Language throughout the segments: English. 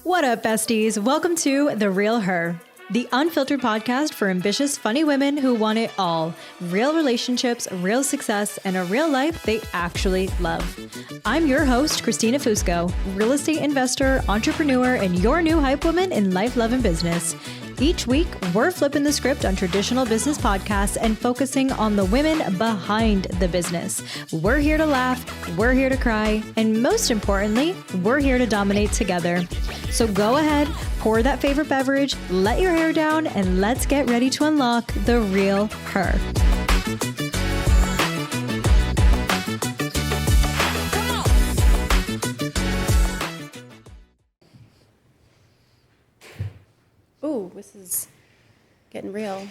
What up, besties? Welcome to The Real Her, the unfiltered podcast for ambitious, funny women who want it all. Real relationships, real success, and a real life they actually love. I'm your host, Christina Fusco, real estate investor, entrepreneur, and your new hype woman in life, love, and business. Each week, we're flipping the script on traditional business podcasts and focusing on the women behind the business. We're here to laugh, we're here to cry, and most importantly, we're here to dominate together. So go ahead, pour that favorite beverage, let your hair down, and let's get ready to unlock the real her. Ooh, this is getting real.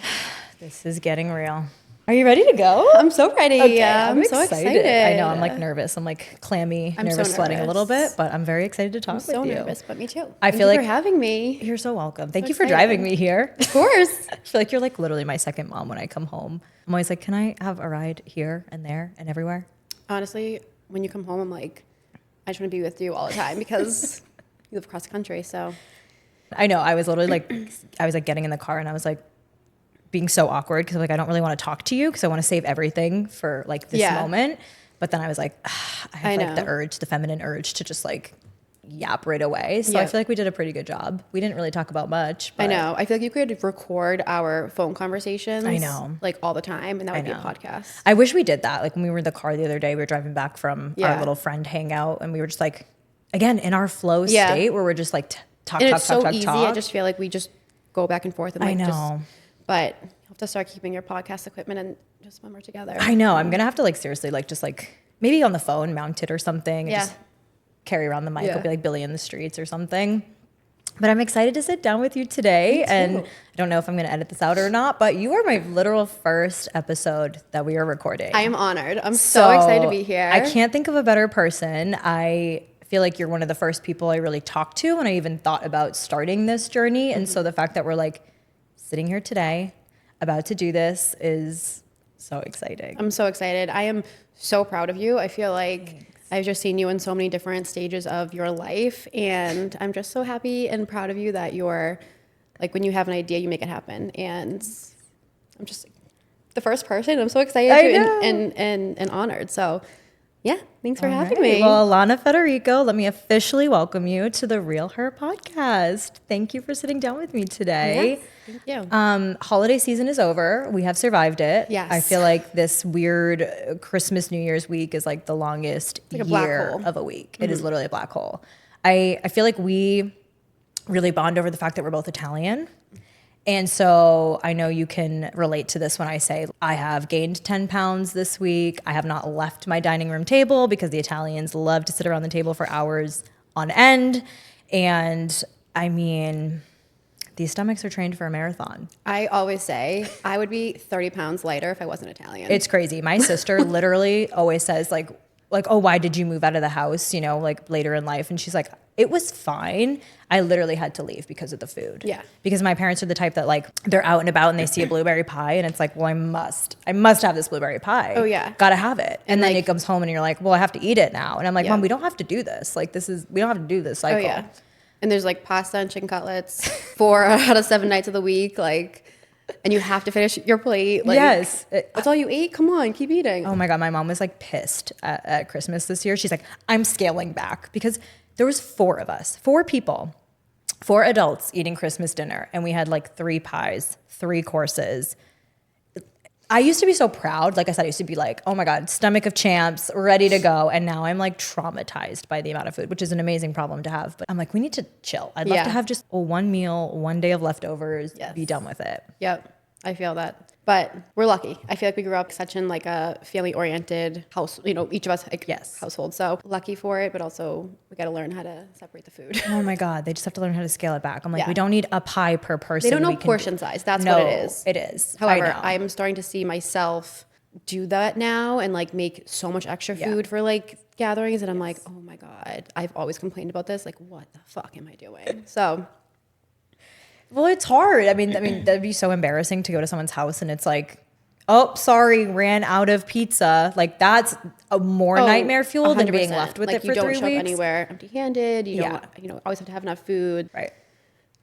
This is getting real. Are you ready to go? I'm so ready. Okay, I'm so excited. I know, I'm like nervous. I'm like clammy, nervous, sweating a little bit, but I'm very excited to talk with you. I'm so nervous, but me too. Thank you for having me. You're so welcome. Thank you for driving me here. Of course. I feel like you're like literally my second mom when I come home. I'm always like, can I have a ride here and there and everywhere? Honestly, when you come home, I'm like, I just want to be with you all the time because you live across the country, so. I know. I was literally like, I was like getting in the car and I was like being so awkward because like I don't really want to talk to you because I want to save everything for like this moment. But then I was like, I have like the urge, the feminine urge to just like yap right away. So I feel like we did a pretty good job. We didn't really talk about much. But I know. I feel like you could record our phone conversations. I know. Like all the time, and that would be a podcast. I wish we did that. Like when we were in the car the other day, we were driving back from our little friend hangout, and we were just like, again, in our flow state where we're just like talk. It's so easy. I just feel like we just go back and forth. And like, I know. But you have to start keeping your podcast equipment and just when we're together. I know. I'm gonna have to like seriously like just like maybe on the phone mount it or something. And just carry around the mic. It'll be like Billy in the Streets or something. But I'm excited to sit down with you today. And I don't know if I'm going to edit this out or not, but you are my literal first episode that we are recording. I am honored. I'm so excited to be here. I can't think of a better person. I feel like you're one of the first people I really talked to when I even thought about starting this journey. And so the fact that we're like sitting here today about to do this is so exciting. I'm so excited. I am so proud of you. I feel like I've just seen you in so many different stages of your life, and I'm just so happy and proud of you that you're like, when you have an idea, you make it happen. And I'm just the first person. I'm so excited and honored. So yeah, thanks for having me. Well, Alana Federico, let me officially welcome you to the Real Her podcast. Thank you for sitting down with me today. Yes, thank you. Holiday season is over. We have survived it. Yes. I feel like this weird Christmas, New Year's week is like the longest year of a week. It is literally a black hole. I feel like we really bond over the fact that we're both Italian. And so I know you can relate to this when I say I have gained 10 pounds this week. I have not left my dining room table because the Italians love to sit around the table for hours on end. And I mean, these stomachs are trained for a marathon. I always say I would be 30 pounds lighter if I wasn't Italian. It's crazy. My sister literally always says like, oh, why did you move out of the house, you know, like later in life? And she's like, it was fine. I literally had to leave because of the food. Yeah. Because my parents are the type that like they're out and about and they see a blueberry pie and it's like, well, I must have this blueberry pie. Oh yeah. Gotta have it. And then like, it comes home and you're like, well, I have to eat it now. And I'm like, Mom, we don't have to do this. Like we don't have to do this cycle. Oh yeah. And there's like pasta and chicken cutlets 4 out of 7 nights of the week. Like, and you have to finish your plate. Like, yes. That's all you eat? Come on, keep eating. Oh my God. My mom was like pissed at Christmas this year. She's like, I'm scaling back because there was 4 of us, 4 people, 4 adults eating Christmas dinner. And we had like 3 pies, 3 courses. I used to be so proud. Like I said, I used to be like, oh my God, stomach of champs, ready to go. And now I'm like traumatized by the amount of food, which is an amazing problem to have. But I'm like, we need to chill. I'd love to have just a 1 meal, 1 day of leftovers, be done with it. Yep, I feel that. But we're lucky. I feel like we grew up such in like a family-oriented house, you know, each of us household. So lucky for it, but also we got to learn how to separate the food. Oh my God, they just have to learn how to scale it back. I'm like, we don't need a pie per person. They don't know portion size. That's what it is. It is. However, I'm starting to see myself do that now and like make so much extra food for like gatherings. And I'm like, oh my God, I've always complained about this. Like, what the fuck am I doing? So... Well, it's hard. I mean, that'd be so embarrassing to go to someone's house and it's like, oh, sorry, ran out of pizza. Like that's a more nightmare fuel than being left with it for 3 weeks. You don't show up anywhere empty-handed. You don't, always have to have enough food. Right.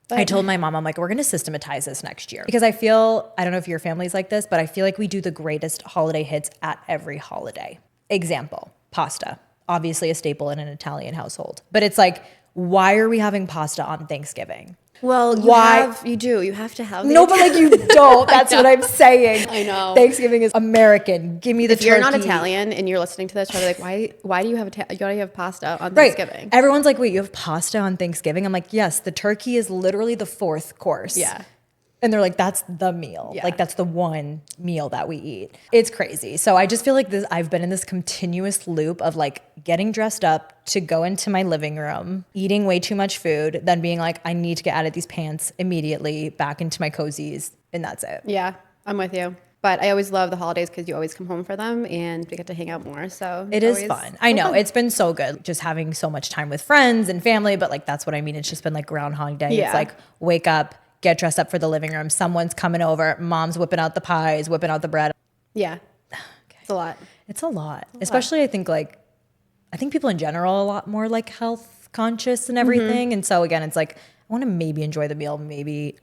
But I told my mom, I'm like, we're going to systematize this next year because I don't know if your family's like this, but I feel like we do the greatest holiday hits at every holiday. Example, pasta, obviously a staple in an Italian household, but it's like, why are we having pasta on Thanksgiving? Well, you have to have No, but like you don't. That's what I'm saying. I know. Thanksgiving is American. Give me the if turkey. You're not Italian and you're listening to this, you're like, why do you have pasta on Thanksgiving? Right. Everyone's like, wait, you have pasta on Thanksgiving? I'm like, yes, the turkey is literally the 4th course. Yeah. And they're like, that's the meal. Yeah. Like that's the one meal that we eat. It's crazy. So I just feel like I've been in this continuous loop of like getting dressed up to go into my living room, eating way too much food, then being like, I need to get out of these pants immediately, back into my cozies, and that's it. Yeah, I'm with you. But I always love the holidays because you always come home for them and we get to hang out more. So it is fun. I know it's been so good just having so much time with friends and family, but like, that's what I mean. It's just been like Groundhog Day. Yeah. It's like wake up, get dressed up for the living room. Someone's coming over. Mom's whipping out the pies, whipping out the bread. Yeah. Okay. It's a lot. It's a lot. Especially I think people in general are a lot more like health conscious and everything. And so again, it's like, I want to maybe enjoy the meal, maybe,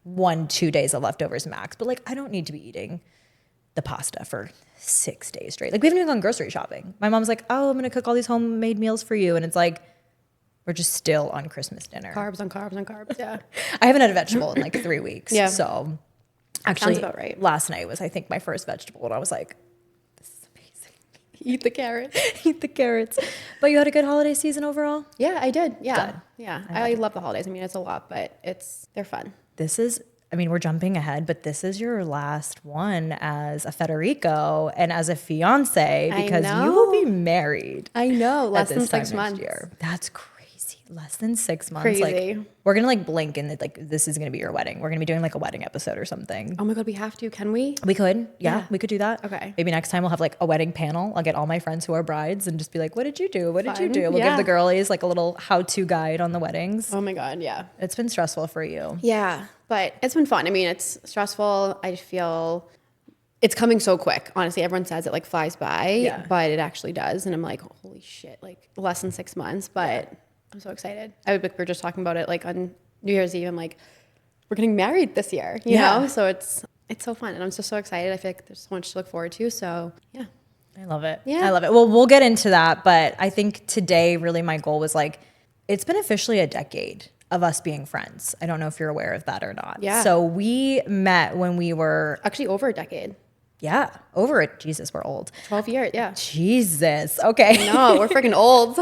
1-2 days of leftovers max. But like, I don't need to be eating the pasta for 6 days straight. Like we haven't even gone grocery shopping. My mom's like, oh, I'm going to cook all these homemade meals for you. And it's like, we're just still on Christmas dinner. Carbs on carbs on carbs. Yeah. I haven't had a vegetable in like 3 weeks. Yeah. So actually, sounds about right. Last night was, I think, my first vegetable. And I was like, this is amazing. Eat the carrots. Eat the carrots. But you had a good holiday season overall? Yeah, I did. Yeah. Good. Yeah. I love the holidays. I mean, it's a lot, but they're fun. We're jumping ahead, but this is your last one as a Federico and as a fiance because you will be married. I know. Less than 6 months. That's crazy. Less than 6 months. Crazy. Like we're gonna like blink and like this is gonna be your wedding. We're gonna be doing like a wedding episode or something. Oh my God, we have to. Can we? We could. Yeah, we could do that. Okay. Maybe next time we'll have like a wedding panel. I'll get all my friends who are brides and just be like, what did you do? What did you do? We'll give the girlies like a little how-to guide on the weddings. Oh my God, yeah. It's been stressful for you. Yeah, but it's been fun. I mean, it's stressful. I feel it's coming so quick. Honestly, everyone says it like flies by, but it actually does. And I'm like, holy shit, like less than 6 months, but I'm so excited. We were just talking about it like on New Year's Eve. I'm like, we're getting married this year, you know? So it's so fun. And I'm just so excited. I feel like there's so much to look forward to. So yeah. I love it. Yeah. I love it. Well, we'll get into that. But I think today really my goal was like, it's been officially a decade of us being friends. I don't know if you're aware of that or not. Yeah. So we met when we were actually over a decade. Yeah. Over it. Jesus, we're old. 12 years. Yeah. Jesus. Okay. No, we're freaking old.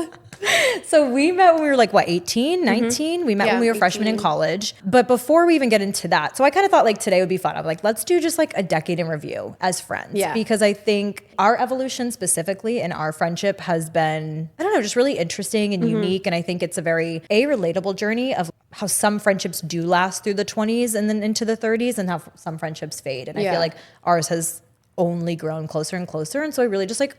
So we met when we were like, what, 18, 19? We met when we were 18. Freshmen in college. But before we even get into that, so I kind of thought like today would be fun. I'm like, let's do just like a decade in review as friends. Yeah. Because I think our evolution specifically in our friendship has been, I don't know, just really interesting and unique. And I think it's a very relatable journey of how some friendships do last through the 20s and then into the 30s and how some friendships fade. And I feel like ours has only grown closer and closer. And so I really just like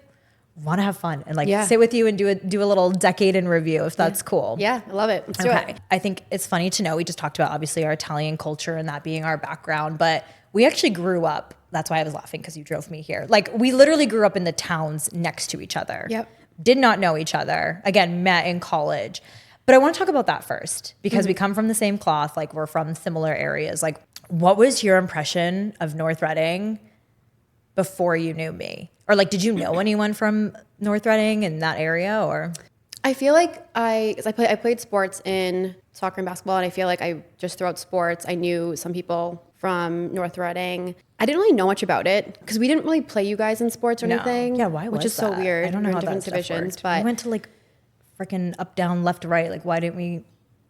want to have fun and like sit with you and do a little decade in review if that's cool. Yeah, I love it. Let's do it. I think it's funny to know we just talked about obviously our Italian culture and that being our background, but we actually grew up. That's why I was laughing because you drove me here. Like we literally grew up in the towns next to each other. Yep. Did not know each other. Again, met in college. But I want to talk about that first because we come from the same cloth. Like we're from similar areas. Like what was your impression of North Reading before you knew me? Or like, did you know anyone from North Reading in that area or? I feel like I played sports in soccer and basketball, and I feel like I just throughout sports, I knew some people from North Reading. I didn't really know much about it because we didn't really play you guys in sports or anything. Yeah, why was Which is that? so weird. I don't know how different that divisions, worked. but we went to like freaking up, down, left, right. Like why didn't we?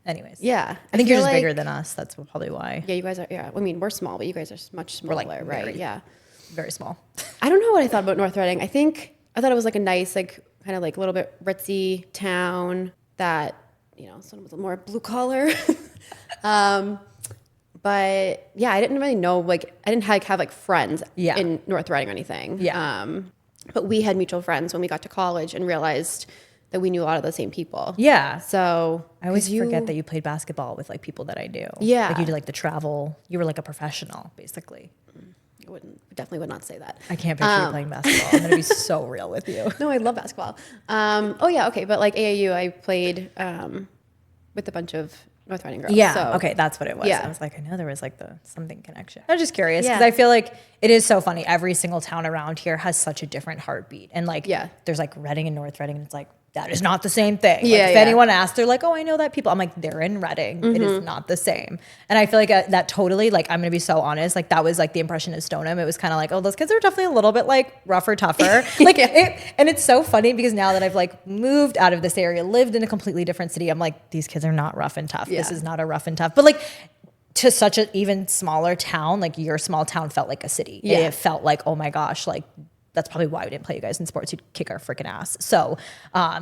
Anyways. Yeah. I think you're just bigger than us. That's probably why. Yeah, you guys are, I mean, we're small, but you guys are much smaller, like right? Yeah. Very small. I don't know what I thought about North Reading. I thought it was like a nice, like kind of like a little bit ritzy town that, someone was more blue collar. But yeah, I didn't really know, like, I didn't have like friends in North Reading or anything. Yeah. But we had mutual friends when we got to college and realized that we knew a lot of the same people. Yeah. So I always forget that you played basketball with like people that I knew. Yeah. Like you did like the travel. You were like a professional, basically. Definitely would not say that. I can't picture you playing basketball. I'm gonna be so real with you. No, I love basketball. Oh yeah, okay, but like AAU, I played with a bunch of North Riding girls. Yeah. So, Okay, that's what it was. Yeah. I was like, I know there was like the something connection. I was just curious because Yeah. I feel like it is so funny. Every single town around here has such a different heartbeat, and like, Yeah. there's like Reading and North Reading, and it's like that is not the same thing. Yeah, Like, if yeah. anyone asks, they're like, oh, I know that people. I'm like, they're in Reading. It is not the same. And I feel like that totally, like, I'm gonna be so honest. Like, that was like the impression of Stoneham. It was kind of like, oh, those kids are definitely a little bit like rougher, tougher. Like, and it's so funny because now that I've like moved out of this area, lived in a completely different city, I'm like, these kids are not rough and tough. Yeah. This is not a rough and tough. But like, to such an even smaller town, like your small town felt like a city. Yeah. It felt like, oh my gosh, like that's probably why we didn't play you guys in sports. You'd kick our freaking ass. So,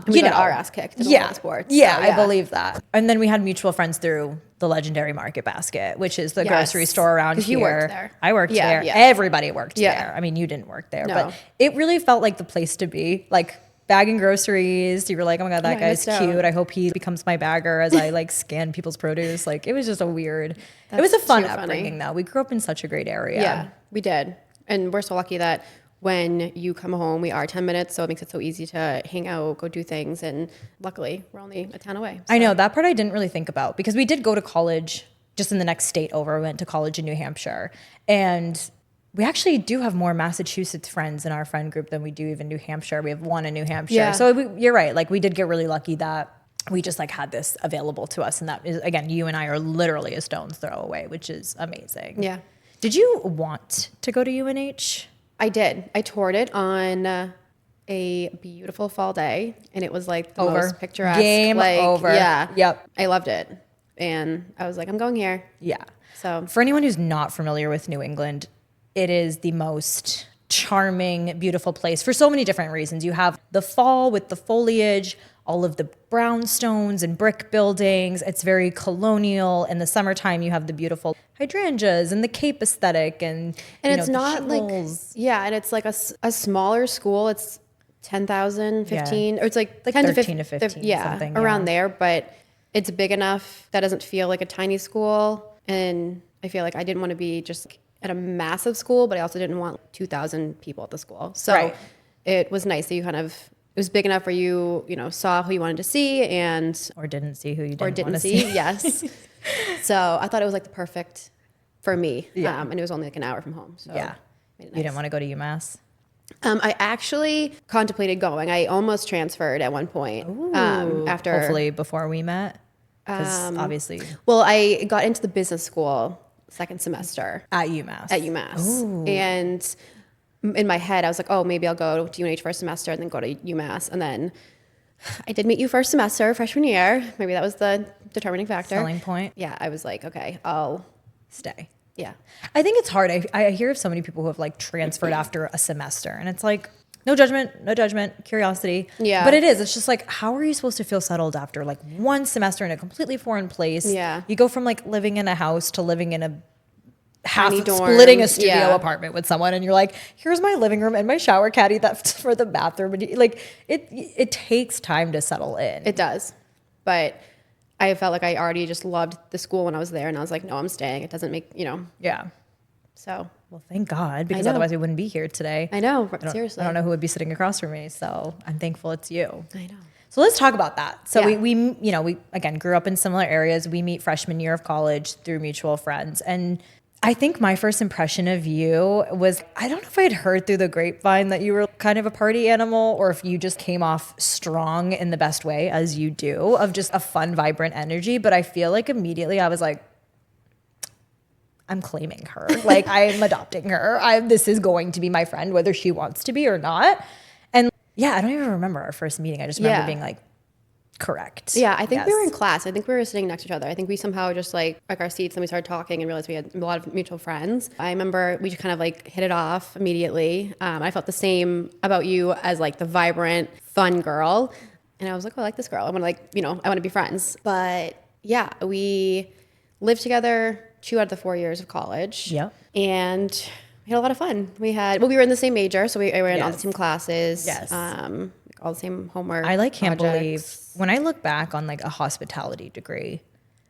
we got our ass kicked in a lot of sports. Yeah, So, I believe that. And then we had mutual friends through the legendary Market Basket, which is the grocery store around 'Cause here. you worked there. I worked Yeah, there. yeah. Everybody worked Yeah. there. I mean, you didn't work there, No. but it really felt like the place to be. Like, bagging groceries. You were like, oh my God, that I guy's missed cute. out. I hope he becomes my bagger as I like scan people's produce. Like, it was just a weird, it was a fun too funny. upbringing though. We grew up in such a great area. Yeah, we did. And we're so lucky that when you come home, we are 10 minutes, so it makes it so easy to hang out, go do things. And luckily, we're only a town away. I know that part I didn't really think about because we did go to college just in the next state over. We went to college in New Hampshire. And we actually do have more Massachusetts friends in our friend group than we do even New Hampshire. We have one in New Hampshire. Yeah. So you're right. Like, we did get really lucky that we just like had this available to us. And that is, again, you and I are literally a stone's throw away, which is amazing. Yeah. Did you want to go to UNH? I did. I toured it on a beautiful fall day, and it was like the most picturesque. Game like, over. Yeah. Yep. I loved it. And I was like, I'm going here. Yeah. So For anyone who's not familiar with New England, it is the most charming, beautiful place for so many different reasons. You have the fall with the foliage, all of the brownstones and brick buildings. It's very colonial. In the summertime, you have the beautiful hydrangeas and the Cape aesthetic, and it's not shingles. and it's like a smaller school. It's 10,000, 15, or it's like 10 to 13 15, to 15, yeah, something, around yeah. there. But it's big enough that doesn't feel like a tiny school. And I feel like I didn't want to be just at a massive school, but I also didn't want 2,000 people at the school. So Right. it was nice that you it was big enough where you saw who you wanted to see Or didn't see who you didn't, or didn't want to see. Yes. So I thought it was like the perfect for me. Yeah. And it was only like an hour from home. So Yeah. made it You didn't nice. want to go to UMass? I actually contemplated going. I almost transferred at one point. After Hopefully before we met. Because obviously Well, I got into the business school second semester at UMass. at UMass. And in my head, I was like, oh, maybe I'll go to UNH first semester and then go to UMass. And then I did meet you first semester, freshman year. Maybe that was the determining factor. Selling point. Yeah, I was like, okay, I'll, Stay. yeah. I think it's hard. I hear of so many people who have like transferred after a semester, and it's like, no judgment, curiosity. Yeah. But it is. It's just like, how are you supposed to feel settled after like one semester in a completely foreign place? Yeah. You go from like living in a house to living in a Tiny dorm. splitting a studio Yeah. apartment with someone, and you're like, here's my living room and my shower caddy that's for the bathroom. And like, it takes time to settle in. It does. But I felt like I already just loved the school when I was there. And I was like, no, I'm staying. It doesn't make, Yeah. so. Well, thank God, because know. otherwise we wouldn't be here today. I know, I seriously. don't know who would be sitting across from me, so I'm thankful it's you. I know. So let's talk about that. So Yeah. we again grew up in similar areas. We meet freshman year of college through mutual friends, and I think my first impression of you was, I don't know if I had heard through the grapevine that you were kind of a party animal, or if you just came off strong in the best way, as you do, of just a fun, vibrant energy. But I feel like immediately I was like, I'm claiming her. Like, I'm adopting her. This is going to be my friend, whether she wants to be or not. And yeah, I don't even remember our first meeting. I just remember Yeah. being like, correct. Yeah, I think we were in Yes. class. I think we were sitting next to each other. I think we somehow just like our seats and we started talking and realized we had a lot of mutual friends. I remember we just kind of like hit it off immediately. I felt the same about you as like the vibrant, fun girl. And I was like, oh, I like this girl. I want to I want to be friends. But yeah, we lived together 2 out of the 4 years of college. Yep. And we had a lot of fun. We were in the same major, so we were in all the Yes. same classes. Yes. All the same homework. I can't believe projects. when I look back on like a hospitality degree,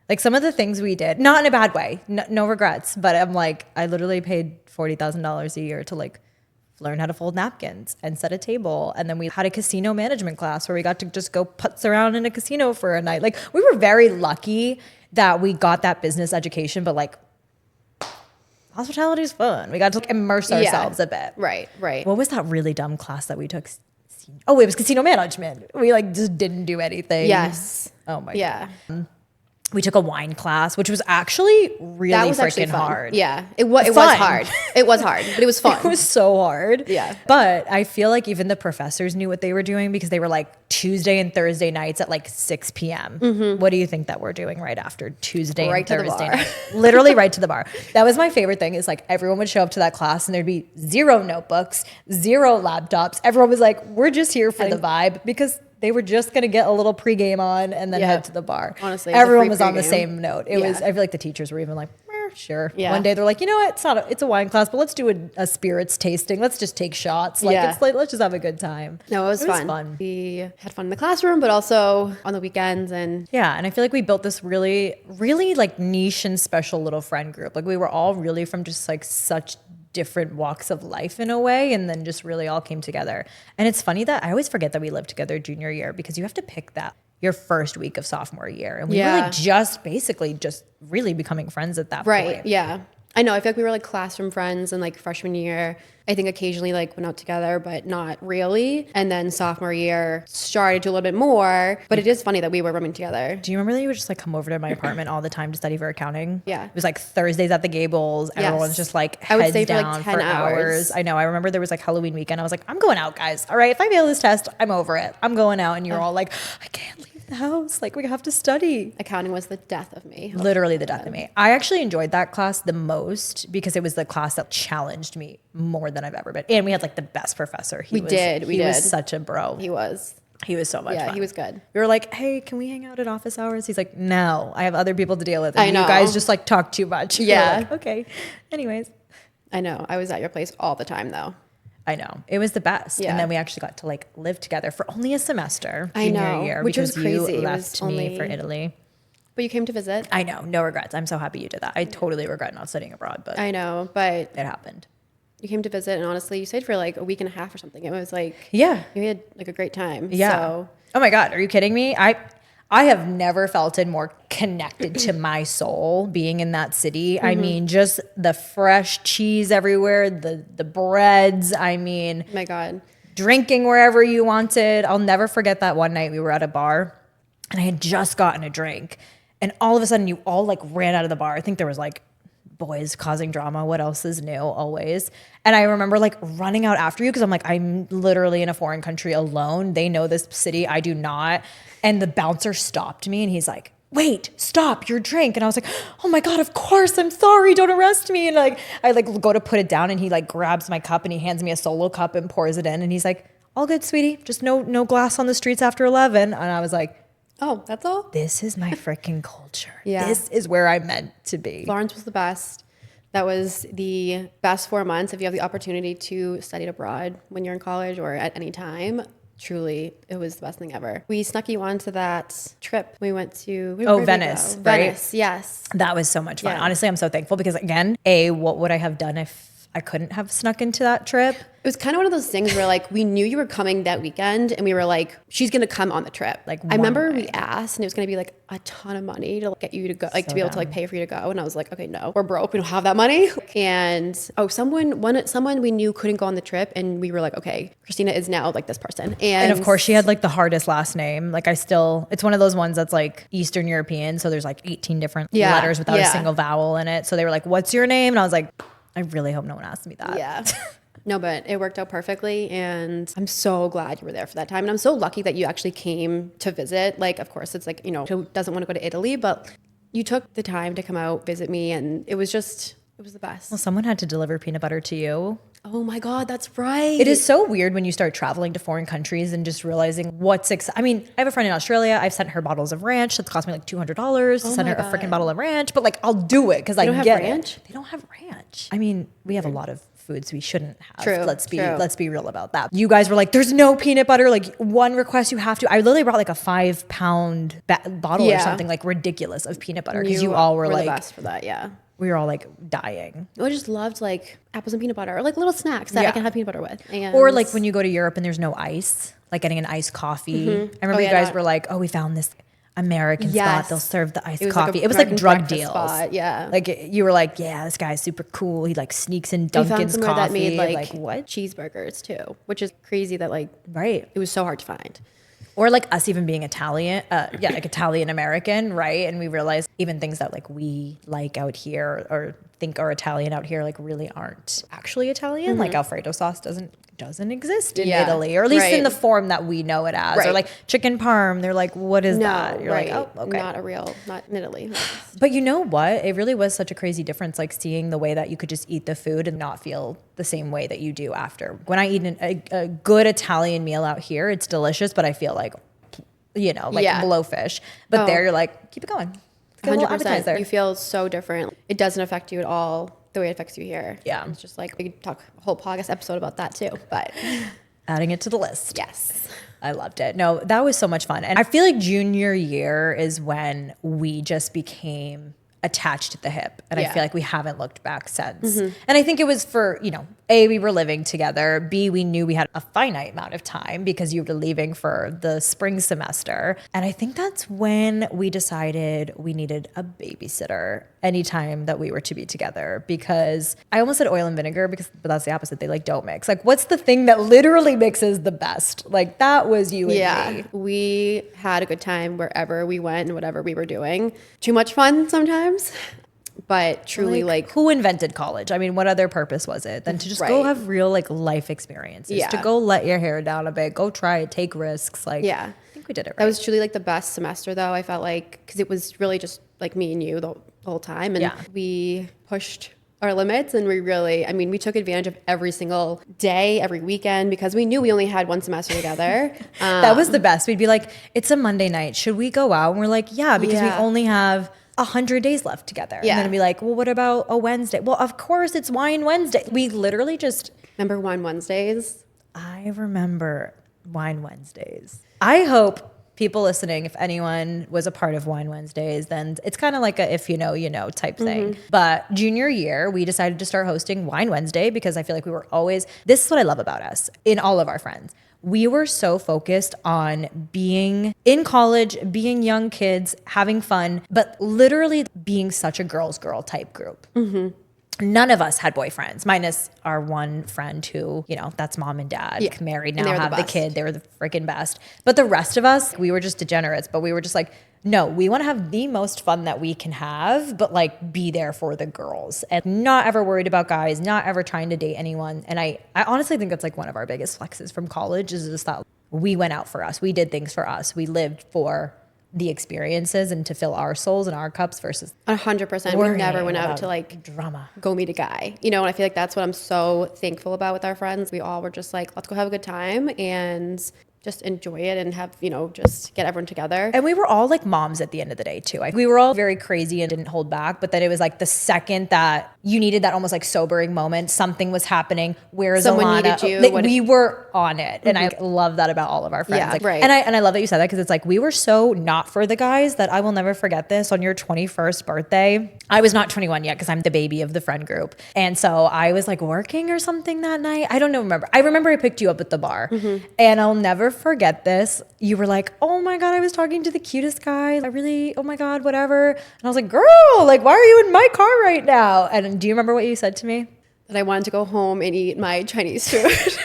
Like some of the things we did, not in a bad way, no regrets, but I'm like, I literally paid $40,000 a year to like learn how to fold napkins and set a table. And then we had a casino management class where we got to just go putz around in a casino for a night. Like we were very lucky that we got that business education, but like hospitality is fun. We got to like, immerse ourselves a bit. Right. What was that really dumb class that we took? Oh, it was casino management. We like just didn't do anything. Yes. Oh my God. We took a wine class, which was actually really freaking hard. Yeah, it was hard. It was hard, but it was fun. It was so hard. Yeah. But I feel like even the professors knew what they were doing because they were like Tuesday and Thursday nights at like 6 p.m. What do you think that we're doing right after Tuesday and Thursday night? Literally right to the bar. That was my favorite thing is like everyone would show up to that class and there'd be 0 notebooks, 0 laptops. Everyone was like, we're just here for the vibe because they were just going to get a little pregame on and then head to the bar. Honestly, everyone was on the same note. It was, I feel like the teachers were even like, sure. Yeah. One day they're like, you know what? It's a wine class, but let's do a spirits tasting. Let's just take shots. Like, it's like, let's just have a good time. No, it was fun. We had fun in the classroom, but also on the weekends. And I feel like we built this really, really like niche and special little friend group. Like we were all really from just like such different walks of life in a way, and then just really all came together. And it's funny that I always forget that we lived together junior year because you have to pick that your first week of sophomore year. And we were like just really becoming friends at that point. Right. Yeah. I know. I feel like we were like classroom friends and like freshman year. I think occasionally like went out together, but not really. And then sophomore year started to a little bit more. But it is funny that we were rooming together. Do you remember that you would just like come over to my apartment all the time to study for accounting? Yeah. It was like Thursdays at the Gables. Everyone's just like heads down for hours. I know. I remember there was like Halloween weekend. I was like, I'm going out, guys. All right. If I fail this test, I'm over it. I'm going out. And you're all like, I can't leave the house. Like we have to study. Accounting was the death of me. Literally the death of me. I actually enjoyed that class the most because it was the class that challenged me more than I've ever been. And we had like the best professor. He was such a bro. He was so much fun. Yeah, he was good. We were like, hey, can we hang out at office hours? He's like, no, I have other people to deal with. And you guys just like talk too much. Yeah. Like, okay. Anyways. I know. I was at your place all the time though. I know. It was the best. Yeah. And then we actually got to like live together for only a semester junior year. Which was crazy. You left me for Italy. But you came to visit. I know. No regrets. I'm so happy you did that. I totally regret not studying abroad, but I know, but it happened. You came to visit and honestly you stayed for like a week and a half or something. It was like, you had like a great time. Yeah. So. Oh my God. Are you kidding me? I have never felt it more connected to my soul being in that city. I mean, just the fresh cheese everywhere, the breads. I mean, oh my God, drinking wherever you wanted. I'll never forget that one night we were at a bar and I had just gotten a drink and all of a sudden you all like ran out of the bar. I think there was like boys causing drama. What else is new? Always. And I remember like running out after you because I'm like, I'm literally in a foreign country alone. They know this city. I do not. And the bouncer stopped me and he's like, wait, stop your drink. And I was like, oh my God, of course. I'm sorry. Don't arrest me. And like, I like go to put it down and he like grabs my cup and he hands me a solo cup and pours it in. And he's like, all good, sweetie. Just no glass on the streets after 11. And I was like, oh, that's all? This is my freaking culture. Yeah. This is where I'm meant to be. Florence was the best. That was the best 4 months. If you have the opportunity to study abroad when you're in college or at any time, truly, it was the best thing ever. We snuck you onto that trip. We went to Venice, right? Venice, yes. That was so much fun. Yeah. Honestly, I'm so thankful because again, what would I have done if I couldn't have snuck into that trip? It was kind of one of those things where like we knew you were coming that weekend and we were like, she's going to come on the trip. Like I remember we asked and it was going to be like a ton of money to get you to go, like to be able to like pay for you to go. And I was like, okay, no, we're broke. We don't have that money. And someone we knew couldn't go on the trip. And we were like, okay, Christina is now like this person. And of course she had like the hardest last name. Like it's one of those ones that's like Eastern European. So there's like 18 different letters without a single vowel in it. So they were like, what's your name? And I was like, I really hope no one asked me that. Yeah. No, but it worked out perfectly. And I'm so glad you were there for that time. And I'm so lucky that you actually came to visit. Like, of course, it's like, who doesn't want to go to Italy, but you took the time to come out, visit me. And it was the best. Well, someone had to deliver peanut butter to you. Oh my God, that's right. It is so weird when you start traveling to foreign countries and just realizing I mean, I have a friend in Australia. I've sent her bottles of ranch. That's cost me like $200 to send her a freaking bottle of ranch. But like, I'll do it because I get ranch. They don't have ranch. I mean, we have a lot of foods we shouldn't have. True, Let's be real about that. You guys were like, there's no peanut butter. Like one request you have to. I literally brought like a 5-pound bottle or something like ridiculous of peanut butter because you all were like the best for that. Yeah. We were all like dying. I just loved like apples and peanut butter or like little snacks that I can have peanut butter with. And or like when you go to Europe and there's no ice, like getting an iced coffee. I remember you guys were like, oh, we found this American spot. They'll serve the iced coffee. It was like drug deals. Spot, yeah. Like you were like, yeah, this guy's super cool. He like sneaks in Dunkin's coffee. That made like what? Cheeseburgers too, which is crazy that like, right. It was so hard to find. Or like us even being Italian, like Italian American, right? And we realized even things that like we like out here or think are Italian out here, like really aren't actually Italian. Like Alfredo sauce doesn't exist in Italy, or at least in the form that we know it as. Or like chicken parm, they're like, what is that? You're like, oh, okay. Not in Italy. But you know what? It really was such a crazy difference, like seeing the way that you could just eat the food and not feel the same way that you do after. When I eat a good Italian meal out here, it's delicious, but I feel like, blowfish. But there you're like, keep it going. 100%. You feel so different. It doesn't affect you at all the way it affects you here. Yeah. It's just like, we could talk a whole podcast episode about that too, but adding it to the list. Yes. I loved it. No, that was so much fun. And I feel like junior year is when we just became attached at the hip. And I feel like we haven't looked back since. And I think it was for, A, we were living together. B, we knew we had a finite amount of time because you were leaving for the spring semester. And I think that's when we decided we needed a babysitter anytime that we were to be together, because I almost said oil and vinegar but that's the opposite. They like don't mix. Like what's the thing that literally mixes the best? Like that was you and me. We had a good time wherever we went and whatever we were doing. Too much fun sometimes. But truly, like who invented college? I mean, what other purpose was it than to just go have real like life experiences, to go let your hair down a bit, go try it, take risks. Like, I think we did it right. That was truly like the best semester though. I felt like, because it was really just like me and you the whole time. And we pushed our limits, and we took advantage of every single day, every weekend, because we knew we only had one semester together. That was the best. We'd be like, it's a Monday night. Should we go out? And we're like, yeah, because we only have 100 days left together. Yeah. And then it'd be like, well, what about a Wednesday? Well, of course it's Wine Wednesday. We literally just... Remember Wine Wednesdays? I remember Wine Wednesdays. I hope people listening, if anyone was a part of Wine Wednesdays, then it's kind of like a if you know type thing. But junior year, we decided to start hosting Wine Wednesday because I feel like we were always... This is what I love about us in all of our friends. We were so focused on being in college, being young kids, having fun, but literally being such a girl's girl type group. None of us had boyfriends, minus our one friend who, that's mom and dad, married now, have the kid. They were the freaking best. But the rest of us, we were just degenerates, but we were just like, no, we want to have the most fun that we can have, but like be there for the girls and not ever worried about guys, not ever trying to date anyone. And I honestly think that's like one of our biggest flexes from college is just that we went out for us. We did things for us. We lived for the experiences and to fill our souls and our cups versus 100%. We never went out to like drama, go meet a guy, and I feel like that's what I'm so thankful about with our friends. We all were just like, let's go have a good time and just enjoy it and have, just get everyone together. And we were all like moms at the end of the day too. We were all very crazy and didn't hold back, but then it was like the second that you needed that almost like sobering moment, something was happening. Where's someone Alana? Needed you. Like, we were on it. And I love that about all of our friends. Yeah, like, right. And I love that you said that because it's like, we were so not for the guys that I will never forget this. On your 21st birthday, I was not 21 yet because I'm the baby of the friend group. And so I was like working or something that night. I don't know, I remember I picked you up at the bar and I'll never forget this. You were like, oh my God, I was talking to the cutest guy. Oh my God, whatever. And I was like, girl, like, why are you in my car right now? And do you remember what you said to me? That I wanted to go home and eat my Chinese food.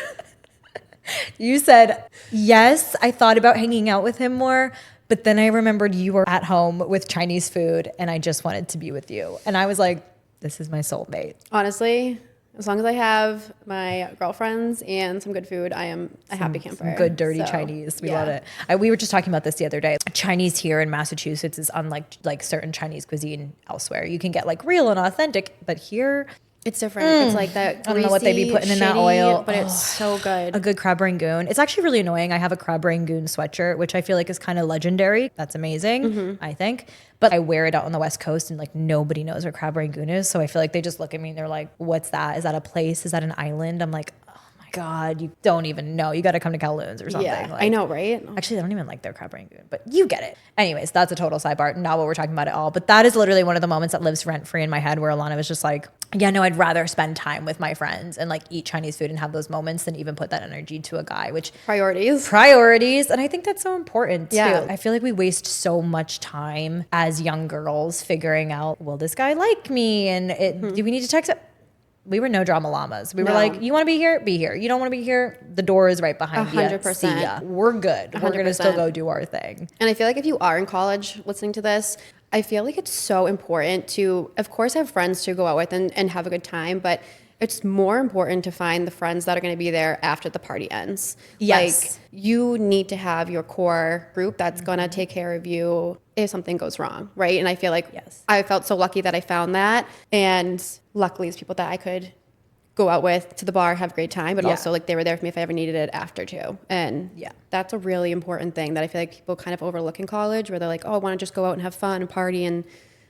You said, yes, I thought about hanging out with him more, but then I remembered you were at home with Chinese food and I just wanted to be with you. And I was like, this is my soulmate. Honestly, as long as I have my girlfriends and some good food, I am a happy camper. Some good, dirty Chinese. We love it. We were just talking about this the other day. Chinese here in Massachusetts is unlike like certain Chinese cuisine elsewhere. You can get like real and authentic, but here It's different. It's like that greasy, I don't know what they'd be putting in that oil. But it's so good. A good crab rangoon. It's actually really annoying. I have a crab rangoon sweatshirt, which I feel like is kind of legendary. That's amazing, I think. But I wear it out on the West Coast and like nobody knows where crab rangoon is. So I feel like they just look at me and they're like, what's that? Is that a place? Is that an island? I'm like, God, you don't even know. You got to come to Kowloon's or something. Yeah, like, I know, right? Actually, I don't even like their crab rangoon, but you get it. Anyways, that's a total sidebar. Not what we're talking about at all. But that is literally one of the moments that lives rent free in my head where Alana was just like, yeah, no, I'd rather spend time with my friends and like eat Chinese food and have those moments than even put that energy to a guy, which Priorities. And I think that's so important too. Yeah. I feel like we waste so much time as young girls figuring out, will this guy like me? And do we need to text it? We were no drama llamas. We were like, you want to be here? Be here. You don't want to be here? The door is right behind you. 100%. See ya. We're good. 100%. We're going to still go do our thing. And I feel like if you are in college listening to this, I feel like it's so important to, of course, have friends to go out with and have a good time, but it's more important to find the friends that are going to be there after the party ends. Yes. Like, you need to have your core group that's going to take care of you if something goes wrong, right? And I feel like I felt so lucky that I found that. And luckily, it's people that I could go out with to the bar, have a great time, but also like they were there for me if I ever needed it after too. And that's a really important thing that I feel like people kind of overlook in college, where they're like, oh, I want to just go out and have fun and party, and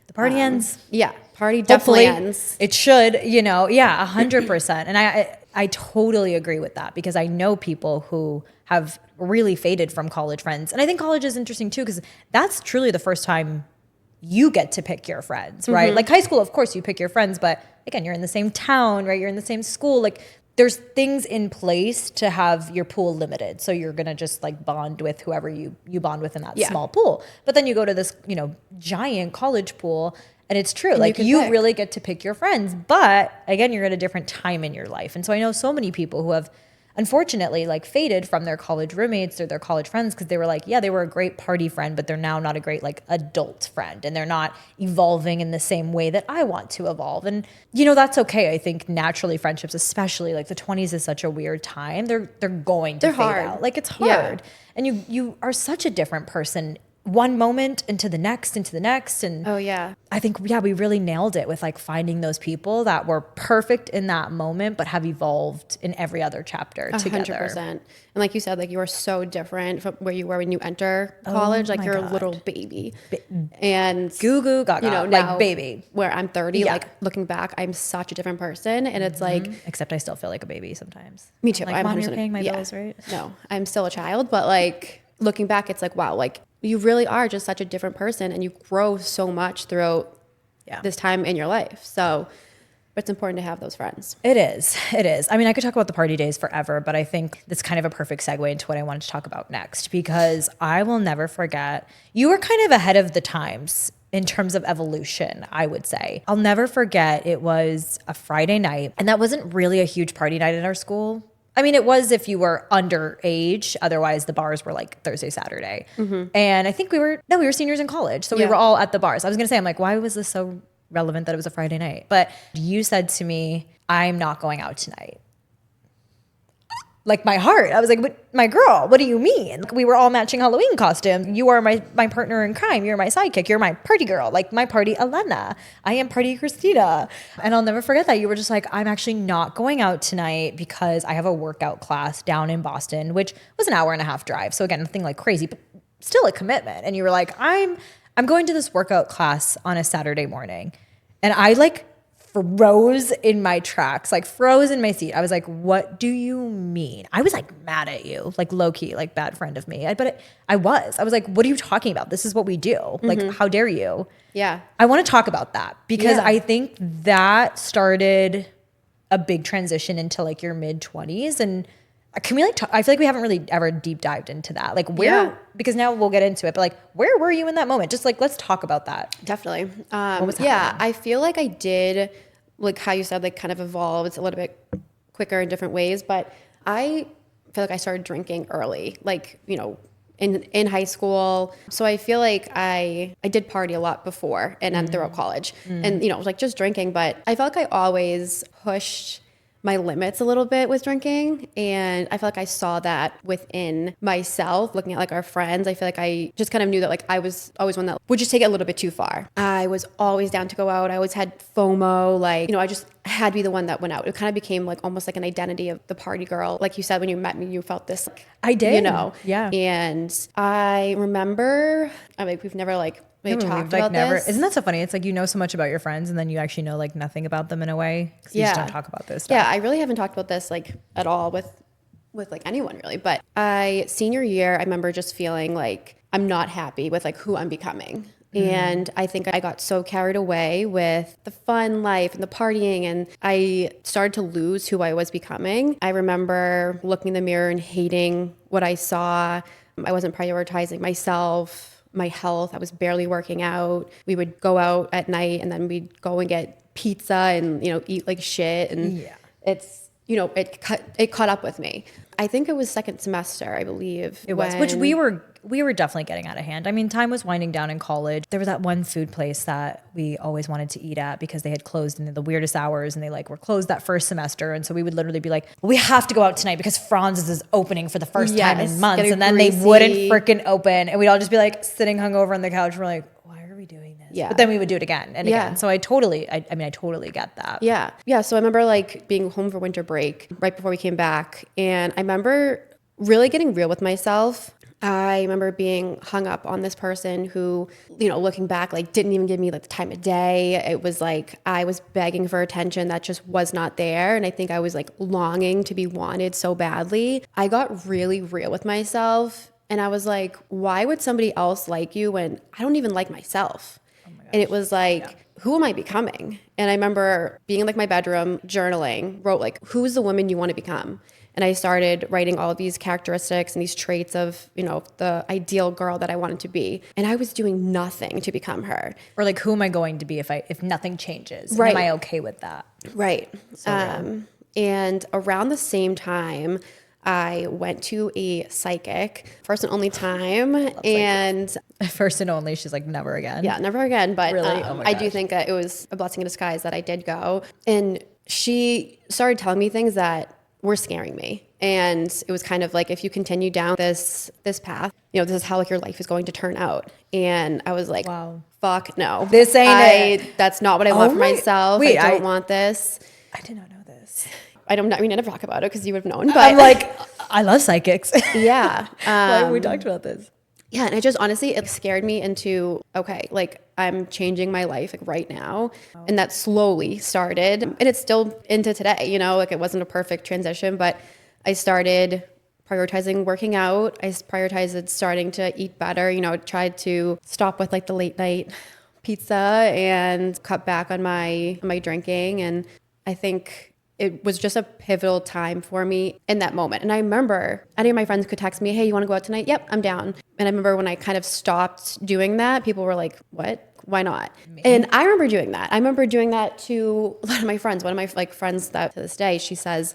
the party ends. Yeah, party definitely ends. It should, 100%. And I totally agree with that, because I know people who have really faded from college friends. And I think college is interesting too, because that's truly the first time you get to pick your friends, right? Like high school, of course you pick your friends, but again, you're in the same town, right? You're in the same school. Like there's things in place to have your pool limited. So you're going to just like bond with whoever you bond with in that small pool. But then you go to this, giant college pool, and it's true. And like you really get to pick your friends. But again, you're at a different time in your life. And so I know so many people who have unfortunately like faded from their college roommates or their college friends, because they were like, yeah, they were a great party friend, but they're now not a great like adult friend, and they're not evolving in the same way that I want to evolve. And that's okay. I think naturally friendships, especially like the 20s is such a weird time. They're going to fade out. Like it's hard. And you are such a different person one moment into the next. And I think, we really nailed it with like finding those people that were perfect in that moment, but have evolved in every other chapter together. 100%. And like you said, like you are so different from where you were when you enter college. Like you're a little baby. And goo goo gaga, now, like baby. Where I'm 30, like looking back, I'm such a different person. And it's like, except I still feel like a baby sometimes. Me too. Like, Mom, you're paying my bills, right? No, I'm still a child, but like looking back, it's like, wow, like you really are just such a different person, and you grow so much throughout this time in your life. So it's important to have those friends. It is. I mean, I could talk about the party days forever, but I think that's kind of a perfect segue into what I wanted to talk about next, because I will never forget, you were kind of ahead of the times in terms of evolution, I would say. I'll never forget, it was a Friday night, and that wasn't really a huge party night at our school. I mean, it was if you were underage. Otherwise, the bars were like Thursday, Saturday. And I think we were seniors in college. So we were all at the bars. I was going to say, I'm like, why was this so relevant that it was a Friday night? But you said to me, I'm not going out tonight. Like my heart. I was like, but my girl, what do you mean? We were all matching Halloween costumes. You are my partner in crime. You're my sidekick. You're my party girl. Like my party Alana. I am party Christina. And I'll never forget that. You were just like, I'm actually not going out tonight because I have a workout class down in Boston, which was an 1.5-hour drive. So again, nothing like crazy, but still a commitment. And you were like, I'm going to this workout class on a Saturday morning. And I like froze in my tracks, like froze in my seat. I was like, what do you mean? I was like mad at you, like low key, like bad friend of me. I was like, what are you talking about? This is what we do. Like, how dare you? Yeah. I want to talk about that because I think that started a big transition into like your mid 20s. And can we like talk? I feel like we haven't really ever deep dived into that. Like where, because now we'll get into it, but like, where were you in that moment? Just like, let's talk about that. Definitely. What was happening? I feel like I did, like how you said, like kind of evolved a little bit quicker in different ways, but I feel like I started drinking early, like, in high school. So I feel like I did party a lot before and then throughout college and, like just drinking, but I felt like I always pushed my limits a little bit with drinking. And I feel like I saw that within myself, looking at like our friends. I feel like I just kind of knew that like I was always one that would just take it a little bit too far. I was always down to go out. I always had FOMO. Like, I just had to be the one that went out. It kind of became like almost like an identity of the party girl. Like you said, when you met me, you felt this. I did. Yeah. And I remember, I mean, we've never like really talked about this. Isn't that so funny? It's like so much about your friends and then you actually know like nothing about them in a way because you just don't talk about this stuff. Yeah, I really haven't talked about this like at all with like anyone really. But senior year, I remember just feeling like I'm not happy with like who I'm becoming. And I think I got so carried away with the fun life and the partying, and I started to lose who I was becoming. I remember looking in the mirror and hating what I saw. I wasn't prioritizing myself, my health. I was barely working out. We would go out at night and then we'd go and get pizza and, eat like shit. And it's, it caught up with me. I think it was second semester, I believe. It was, which we were definitely getting out of hand. I mean, time was winding down in college. There was that one food place that we always wanted to eat at because they had closed in the weirdest hours and they like were closed that first semester. And so we would literally be like, we have to go out tonight because Franz's is opening for the first time in months. And then they wouldn't freaking open. And we'd all just be like sitting hungover on the couch. We're like, why are we doing this? Yeah. But then we would do it again and again. So I totally get that. Yeah. Yeah. So I remember like being home for winter break right before we came back. And I remember really getting real with myself. I remember being hung up on this person who, looking back, like didn't even give me like the time of day. It was like I was begging for attention that just was not there. And I think I was like longing to be wanted so badly. I got really real with myself. And I was like, why would somebody else like you when I don't even like myself? And it was like, who am I becoming? And I remember being in like my bedroom, journaling, wrote like, who's the woman you want to become? And I started writing all of these characteristics and these traits of, the ideal girl that I wanted to be. And I was doing nothing to become her. Or like, who am I going to be if nothing changes? Right. Am I okay with that? Right. And around the same time, I went to a psychic, first and only time. And first and only, she's like, never again. Yeah, never again. But really? I do think that it was a blessing in disguise that I did go. And she started telling me things that were scaring me. And it was kind of like, if you continue down this path, this is how like your life is going to turn out. And I was like, wow, fuck no. This ain't it. That's not what I want for myself. Wait, I don't want this. I did not know this. I never talk about it because you would have known. But I'm like, I love psychics. Yeah. Why have we talked about this? Yeah. And it just honestly, it scared me into, okay, like I'm changing my life like right now. Oh. And that slowly started, and it's still into today, like it wasn't a perfect transition, but I started prioritizing working out. I prioritized starting to eat better, tried to stop with like the late night pizza and cut back on my drinking. And I think it was just a pivotal time for me in that moment. And I remember any of my friends could text me, hey, you want to go out tonight? Yep, I'm down. And I remember when I kind of stopped doing that, people were like, what? Why not? And I remember doing that. I remember doing that to a lot of my friends. One of my like friends that to this day, she says,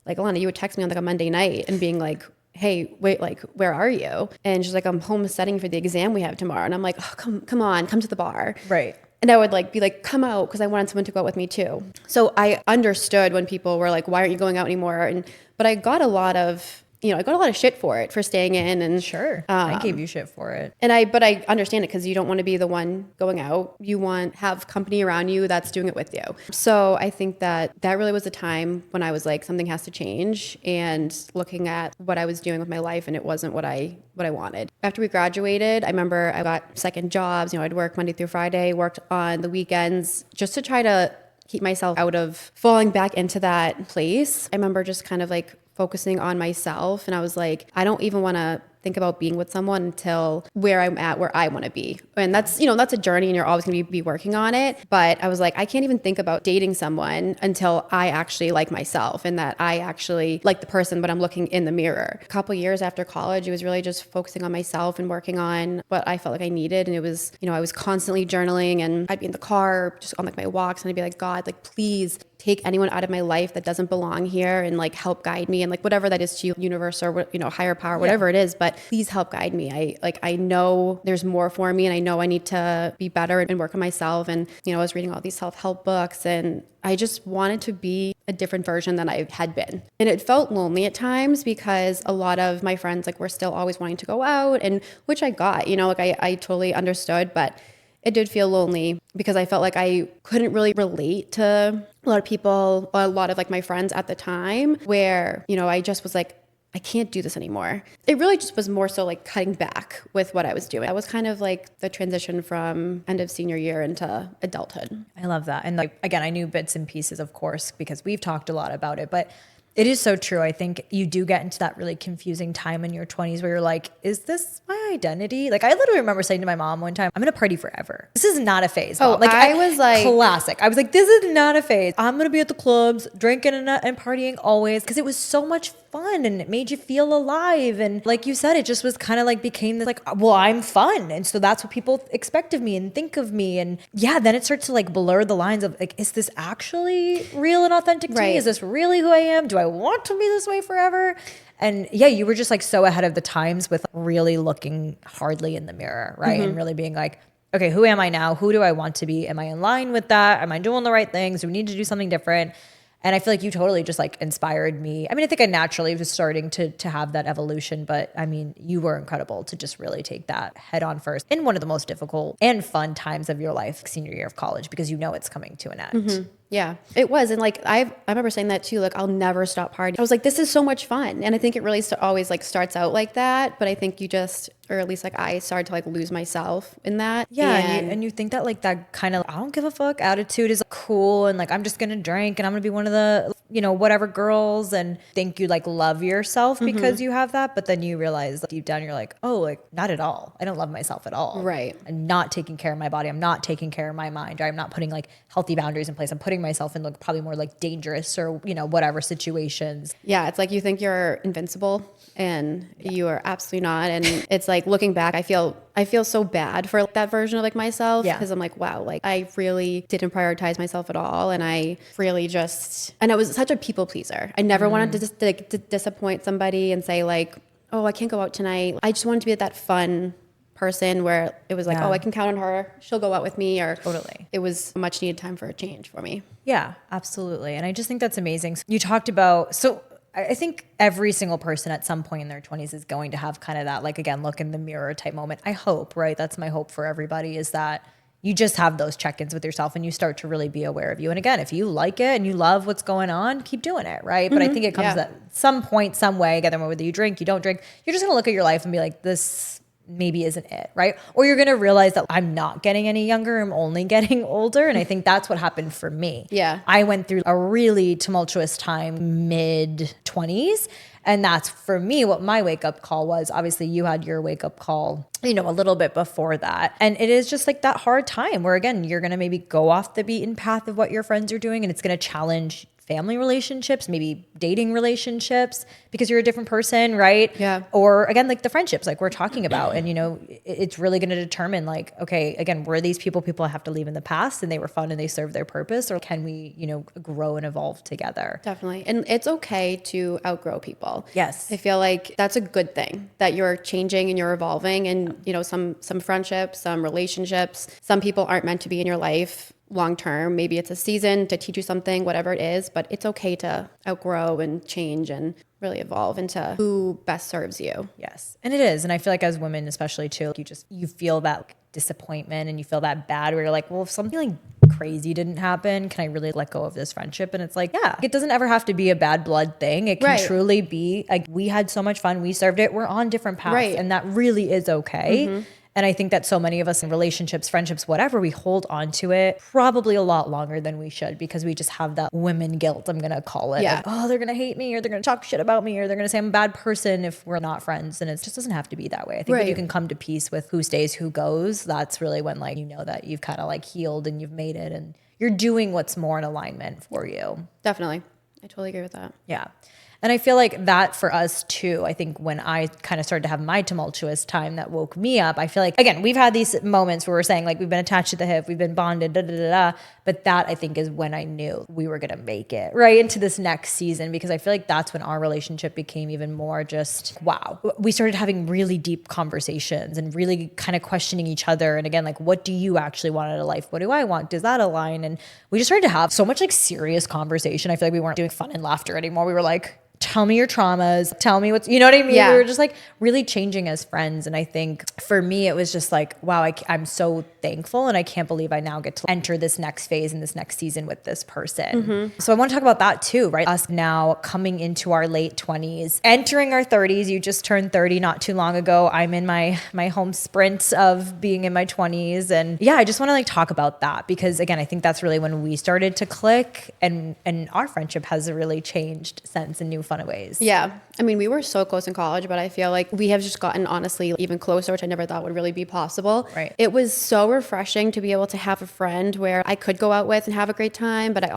like, Alana, you would text me on like a Monday night and being like, hey, wait, like, where are you? And she's like, I'm home studying for the exam we have tomorrow. And I'm like, oh, come on, come to the bar. Right. And I would like be like, come out, because I wanted someone to go out with me too. So I understood when people were like, why aren't you going out anymore? But I got a lot of shit for it, for staying in. And sure, I gave you shit for it. But I understand it because you don't want to be the one going out. You want have company around you that's doing it with you. So I think that really was a time when I was like, something has to change, and looking at what I was doing with my life, and it wasn't what I wanted. After we graduated, I remember I got second jobs. I'd work Monday through Friday, worked on the weekends just to try to keep myself out of falling back into that place. I remember just kind of like focusing on myself. And I was like, I don't even want to think about being with someone until where I'm at, where I want to be. And that's, that's a journey, and you're always going to be working on it. But I was like, I can't even think about dating someone until I actually like myself, and that I actually like the person, but I'm looking in the mirror. A couple years after college, it was really just focusing on myself and working on what I felt like I needed. And it was, I was constantly journaling, and I'd be in the car just on like my walks, and I'd be like, God, like, please take anyone out of my life that doesn't belong here, and like help guide me, and like whatever that is to you, universe, or higher power, whatever it is. But but please help guide me. I know there's more for me, and I know I need to be better and work on myself. And, I was reading all these self-help books, and I just wanted to be a different version than I had been. And it felt lonely at times because a lot of my friends were still always wanting to go out, and which I got, I totally understood, but it did feel lonely because I felt like I couldn't really relate to a lot of people, a lot of my friends at the time, where, I just was like, I can't do this anymore. It really just was more so cutting back with what I was doing. That was kind of the transition from end of senior year into adulthood. I love that. And again, I knew bits and pieces, of course, because we've talked a lot about it, but it is so true. I think you do get into that really confusing time in your 20s where you're like, is this my identity? I literally remember saying to my mom one time, I'm going to party forever. This is not a phase. Mom. I was classic. I was like, this is not a phase. I'm going to be at the clubs, drinking and partying always, because it was so much fun and it made you feel alive. And like you said, it just was kind of became this well, I'm fun. And so that's what people expect of me and think of me. And yeah, then it starts to blur the lines of is this actually real and authentic to me? Is this really who I am? Do I want to be this way forever? And yeah, you were just so ahead of the times with really looking hardly in the mirror, right? And really being okay, who am I now? Who do I want to be? Am I in line with that? Am I doing the right things? Do we need to do something different? And I feel like you totally just inspired me. I mean, I think I naturally was starting to have that evolution, but I mean, you were incredible to just really take that head on first in one of the most difficult and fun times of your life, senior year of college, because it's coming to an end. Yeah, it was. And I remember saying that too, I'll never stop partying. I was like, this is so much fun. And I think it really always starts out like that. But I think you just, or at least I started to lose myself in that. Yeah. And you think that that kind of, I don't give a fuck attitude is cool. And I'm just going to drink and I'm going to be one of the, whatever girls, and think you love yourself because you have that. But then you realize deep down, you're oh, not at all. I don't love myself at all. Right. I'm not taking care of my body. I'm not taking care of my mind. I'm not putting healthy boundaries in place. I'm putting myself in probably more dangerous or whatever situations. Yeah, it's you think you're invincible and you are absolutely not. And it's looking back, I feel so bad for that version of myself, because I'm wow, I really didn't prioritize myself at all, and I really and I was such a people pleaser. I never wanted to disappoint somebody and say oh, I can't go out tonight. I just wanted to be that fun person where it was oh, I can count on her. She'll go out with me, or totally. It was a much needed time for a change for me. Yeah, absolutely. And I just think that's amazing. You talked about, so I think every single person at some point in their 20s is going to have kind of that, again, look in the mirror type moment. I hope, right? That's my hope for everybody, is that you just have those check-ins with yourself and you start to really be aware of you. And again, if you like it and you love what's going on, keep doing it, right? But I think it comes at some point, some way, again, whether you drink, you don't drink, you're just going to look at your life and be this maybe isn't it, right? Or you're going to realize that I'm not getting any younger, I'm only getting older. And I think that's what happened for me. Yeah. I went through a really tumultuous time mid-20s. And that's for me what my wake-up call was. Obviously, you had your wake-up call, a little bit before that. And it is just that hard time where, again, you're going to maybe go off the beaten path of what your friends are doing, and it's going to challenge family relationships, maybe dating relationships, because you're a different person, right? Yeah. Or again, the friendships we're talking about. And, it's really going to determine okay, again, were these people I have to leave in the past and they were fun and they served their purpose, or can we, grow and evolve together? Definitely. And it's okay to outgrow people. Yes. I feel that's a good thing, that you're changing and you're evolving, and, some friendships, some relationships, some people aren't meant to be in your life long term. Maybe it's a season to teach you something, whatever it is, but it's okay to outgrow and change and really evolve into who best serves you. Yes. And it is. And I feel as women, especially too, you feel that disappointment and you feel that bad where you're well, if something crazy didn't happen, can I really let go of this friendship? And it's yeah, it doesn't ever have to be a bad blood thing. It can truly be we had so much fun, we served it, we're on different paths, and that really is okay. And I think that so many of us in relationships, friendships, whatever, we hold on to it probably a lot longer than we should, because we just have that women guilt, I'm going to call it. Yeah. Oh, they're going to hate me, or they're going to talk shit about me, or they're going to say I'm a bad person if we're not friends. And it just doesn't have to be that way. I think when you can come to peace with who stays, who goes, that's really when that you've kind of healed and you've made it and you're doing what's more in alignment for you. Definitely. I totally agree with that. Yeah. And I feel like that for us too, I think when I kind of started to have my tumultuous time that woke me up, I feel like, again, we've had these moments where we're saying like, we've been attached to the hip, we've been bonded, but that I think is when I knew we were going to make it right into this next season, because I feel like that's when our relationship became even more just, wow. We started having really deep conversations and really kind of questioning each other. And again, like, what do you actually want out of life? What do I want? Does that align? And we just started to have so much like serious conversation. I feel like we weren't doing fun and laughter anymore. We were like, tell me your traumas, tell me what's, you know what I mean? Yeah. We were just like really changing as friends. And I think for me, it was just like, wow, I'm so thankful. And I can't believe I now get to enter this next phase and this next season with this person. So I want to talk about that too, right? Us now coming into our late 20s, entering our 30s. You just turned 30 not too long ago. I'm in my home sprint of being in my 20s. And yeah, I just want to like talk about that because again, I think that's really when we started to click and our friendship has really changed since in new fun ways. Yeah. I mean, we were so close in college, but I feel like we have just gotten honestly even closer, which I never thought would really be possible. Right. It was so refreshing to be able to have a friend where I could go out with and have a great time, but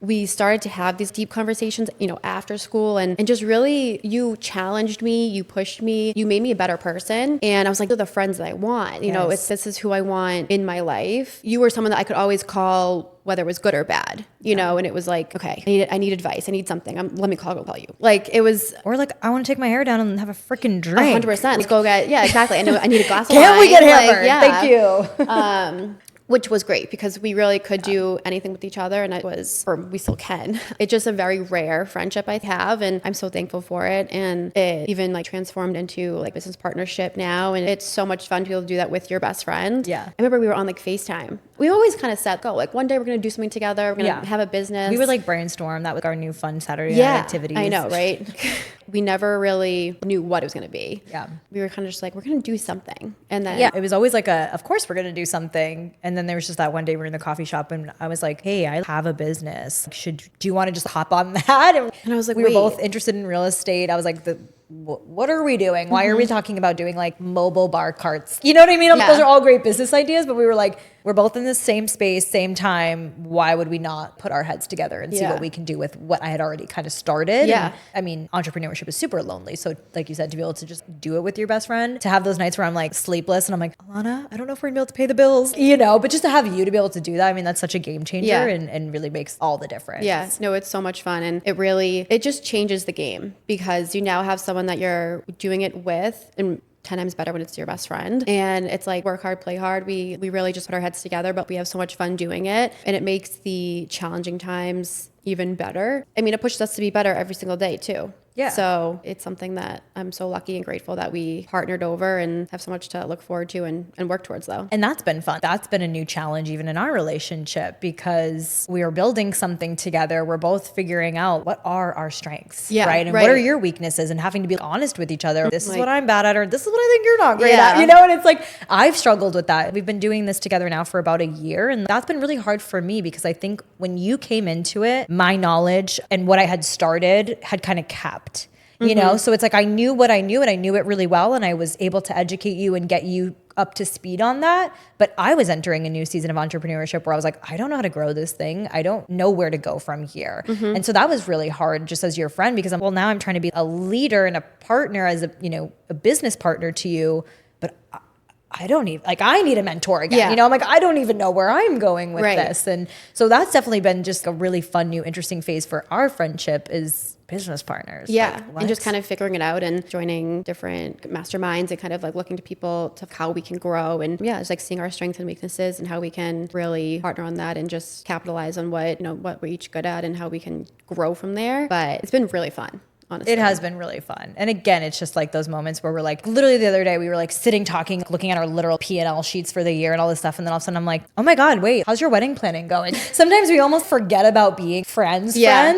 we started to have these deep conversations, you know, after school and just really, you challenged me, you pushed me, you made me a better person. And I was like, they're the friends that I want, you know, this is who I want in my life. You were someone that I could always call whether it was good or bad, you know, and it was like, okay, I need advice. I need something. Let me call you. Like it was. Or like, I want to take my hair down and have a freaking drink. 100%. Let's go get, yeah, exactly. I need a glass of wine. Can we get hammered? Like, yeah. Thank you. Which was great because we really could do anything with each other and we still can. It's just a very rare friendship I have and I'm so thankful for it. And it even like transformed into like business partnership now. And it's so much fun to be able to do that with your best friend. Yeah. I remember we were on like FaceTime. We always kind of set like one day we're going to do something together. We're going to have a business. We would like brainstorm. That was our new fun Saturday night activities. I know, right? We never really knew what it was going to be. Yeah. We were kind of just like, we're going to do something. And then. Yeah, it was always like of course we're going to do something. And then there was just that one day we were in the coffee shop and I was like, hey, I have a business. Do you want to just hop on that? And I was like, we were both interested in real estate. I was like, what are we doing? Why are we talking about doing like mobile bar carts? You know what I mean? Yeah. Those are all great business ideas, but we were like, we're both in the same space, same time. Why would we not put our heads together and see what we can do with what I had already kind of started? Yeah. And, I mean, entrepreneurship is super lonely. So like you said, to be able to just do it with your best friend, to have those nights where I'm like sleepless and I'm like, Alana, I don't know if we're gonna be able to pay the bills, you know, but just to have you to be able to do that, I mean, that's such a game changer and really makes all the difference. Yeah, no, it's so much fun. And it just changes the game because you now have someone that you're doing it with and 10 times better when it's your best friend. And it's like work hard, play hard. We really just put our heads together, but we have so much fun doing it. And it makes the challenging times even better. I mean, it pushes us to be better every single day too. Yeah. So it's something that I'm so lucky and grateful that we partnered over and have so much to look forward to and work towards though. And that's been fun. That's been a new challenge even in our relationship because we are building something together. We're both figuring out what are our strengths, right? And what are your weaknesses and having to be honest with each other. This is what I'm bad at or this is what I think you're not great at, you know? And it's like, I've struggled with that. We've been doing this together now for about a year. And that's been really hard for me because I think when you came into it, my knowledge and what I had started had kind of capped. You know, so it's like I knew what I knew and I knew it really well and I was able to educate you and get you up to speed on that. But I was entering a new season of entrepreneurship where I was like, I don't know how to grow this thing. I don't know where to go from here. And so that was really hard just as your friend because now I'm trying to be a leader and a partner as a business partner to you. But I don't even, I need a mentor again. You know, I'm like, I don't even know where I'm going with this. And so that's definitely been just a really fun, new, interesting phase for our friendship is business partners. Yeah. And just kind of figuring it out and joining different masterminds and kind of like looking to people to how we can grow. And it's like seeing our strengths and weaknesses and how we can really partner on that and just capitalize on what we're each good at and how we can grow from there. But it's been really fun. Honestly. It has been really fun. And again, it's just like those moments where we're like, literally the other day, we were like sitting, talking, looking at our literal P&L sheets for the year and all this stuff. And then all of a sudden I'm like, oh my God, wait, how's your wedding planning going? Sometimes we almost forget about being friends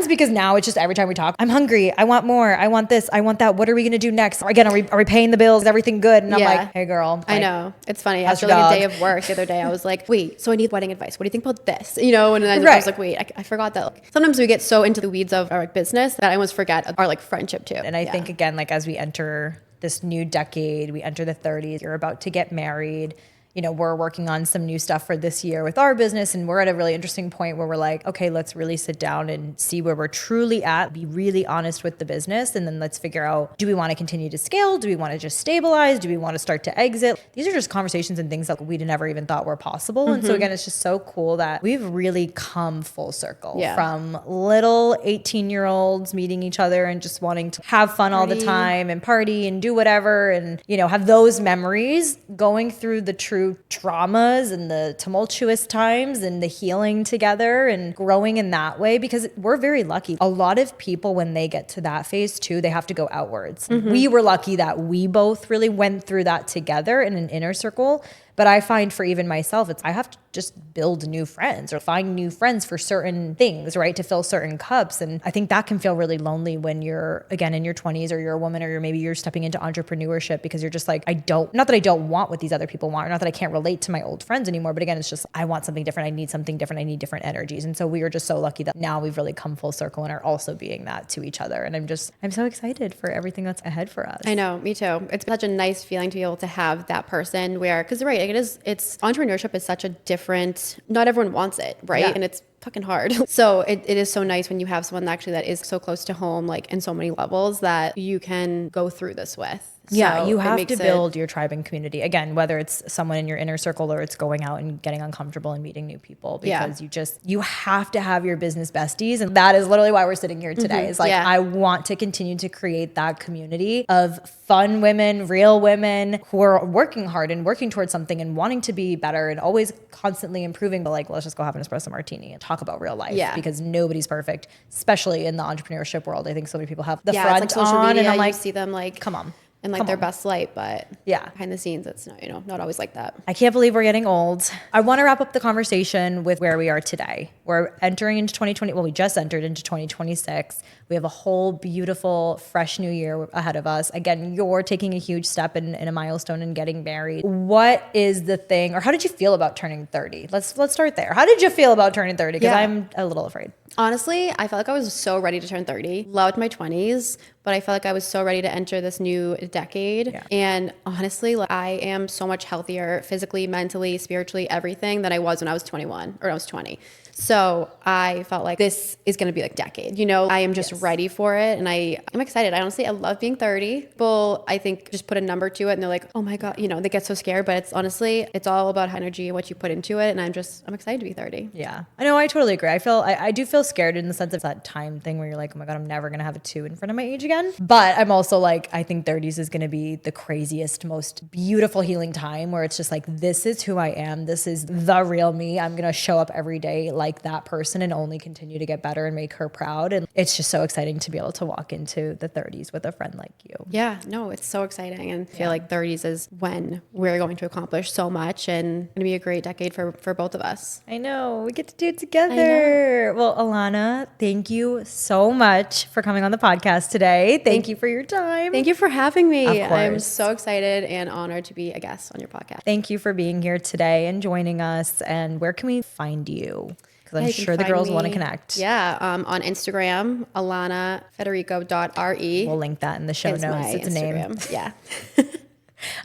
because now it's just every time we talk, I'm hungry. I want more. I want this. I want that. What are we going to do next? Again, are we paying the bills? Is everything good? And I'm like, hey girl. I know. It's funny. After like a day of work the other day, I was like, wait, so I need wedding advice. What do you think about this? You know, and then I was like, wait, I forgot that. Like, sometimes we get so into the weeds of our business that I almost forget our like friendship too. And I think again, like as we enter this new decade, we enter the 30s, you're about to get married. we're working on some new stuff for this year with our business. And we're at a really interesting point where we're like, okay, let's really sit down and see where we're truly at, be really honest with the business. And then let's figure out, do we want to continue to scale? Do we want to just stabilize? Do we want to start to exit? These are just conversations and things that we never even thought were possible. And so again, it's just so cool that we've really come full circle from little 18-year-olds meeting each other and just wanting to have fun all the time and party and do whatever. And, have those memories, going through the true traumas and the tumultuous times and the healing together and growing in that way, because we're very lucky. A lot of people, when they get to that phase too, they have to go outwards. We were lucky that we both really went through that together in an inner circle. But I find for even myself, I have to just build new friends or find new friends for certain things, right? To fill certain cups. And I think that can feel really lonely when you're, again, in your 20s, or you're a woman, or maybe you're stepping into entrepreneurship, because you're just like, not that I don't want what these other people want, or not that I can't relate to my old friends anymore. But again, it's just, I want something different. I need something different. I need different energies. And so we are just so lucky that now we've really come full circle and are also being that to each other. And I'm so excited for everything that's ahead for us. I know, me too. It's such a nice feeling to be able to have that person where, because right, it's entrepreneurship is such a different, not everyone wants it, right? Yeah. And it's fucking hard. So it is so nice when you have someone that is so close to home, like in so many levels, that you can go through this with. Yeah, so you have to build your tribe and community. Again, whether it's someone in your inner circle or it's going out and getting uncomfortable and meeting new people, because you have to have your business besties. And that is literally why we're sitting here today. It's like, I want to continue to create that community of fun women, real women who are working hard and working towards something and wanting to be better and always constantly improving. But like, let's just go have an espresso martini and talk about real life, because nobody's perfect, especially in the entrepreneurship world. I think so many people have the front it's like social on, media, and I'm like, you see them like, come on. And like their best light, but behind the scenes, it's not, not always like that. I can't believe we're getting old. I want to wrap up the conversation with where we are today. We're entering into 2020. Well, we just entered into 2026. We have a whole beautiful, fresh new year ahead of us. Again, you're taking a huge step in a milestone and getting married. What is the thing, or how did you feel about turning 30? Let's start there. How did you feel about turning 30? Because I'm a little afraid. Honestly, I felt like I was so ready to turn 30. Loved my 20s, but I felt like I was so ready to enter this new decade. Yeah. And honestly, I am so much healthier physically, mentally, spiritually, everything than I was when I was 21 or I was 20. So I felt like this is going to be like decade, I am just ready for it. And I'm excited. I love being 30. People, I think, just put a number to it and they're like, oh my God, they get so scared, but it's all about energy and what you put into it. And I'm excited to be 30. Yeah, I know. I totally agree. I do feel scared in the sense of that time thing where you're like, oh my God, I'm never going to have a 2 in front of my age again. But I'm also like, I think 30s is going to be the craziest, most beautiful healing time where it's just like, this is who I am. This is the real me. I'm going to show up every day like that person and only continue to get better and make her proud. And it's just so exciting to be able to walk into the 30s with a friend like you. Yeah, no, it's so exciting. And I feel like 30s is when we're going to accomplish so much and going to be a great decade for both of us. I know. We get to do it together. Well, Alana, thank you so much for coming on the podcast today. Thank you for your time. Thank you for having me. I'm so excited and honored to be a guest on your podcast. Thank you for being here today and joining us. And where can we find you? Because I'm sure the girls want to connect. Yeah, on Instagram, alanafederico.re. We'll link that in the show notes. It's a name. Yeah.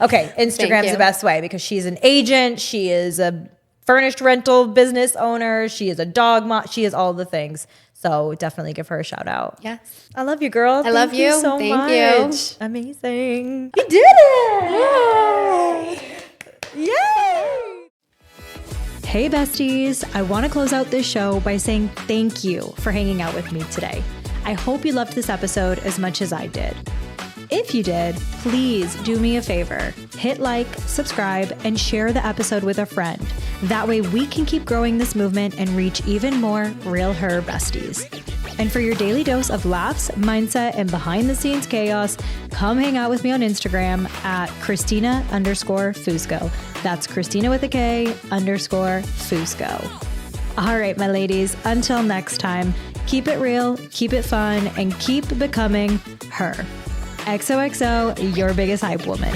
Okay, Instagram's the best way because she's an agent. She is a furnished rental business owner. She is a dog mom. She is all the things. So definitely give her a shout out. Yes. I love you, girl. I love you so much. Thank you. Amazing. You did it. Yay. Yay. Hey besties, I want to close out this show by saying thank you for hanging out with me today. I hope you loved this episode as much as I did. If you did, please do me a favor. Hit like, subscribe, and share the episode with a friend. That way we can keep growing this movement and reach even more Real Her besties. And for your daily dose of laughs, mindset, and behind-the-scenes chaos, come hang out with me on Instagram at Christina_Fusco. That's Christina with a K _Fusco. All right, my ladies, until next time, keep it real, keep it fun, and keep becoming her. XOXO, your biggest hype woman.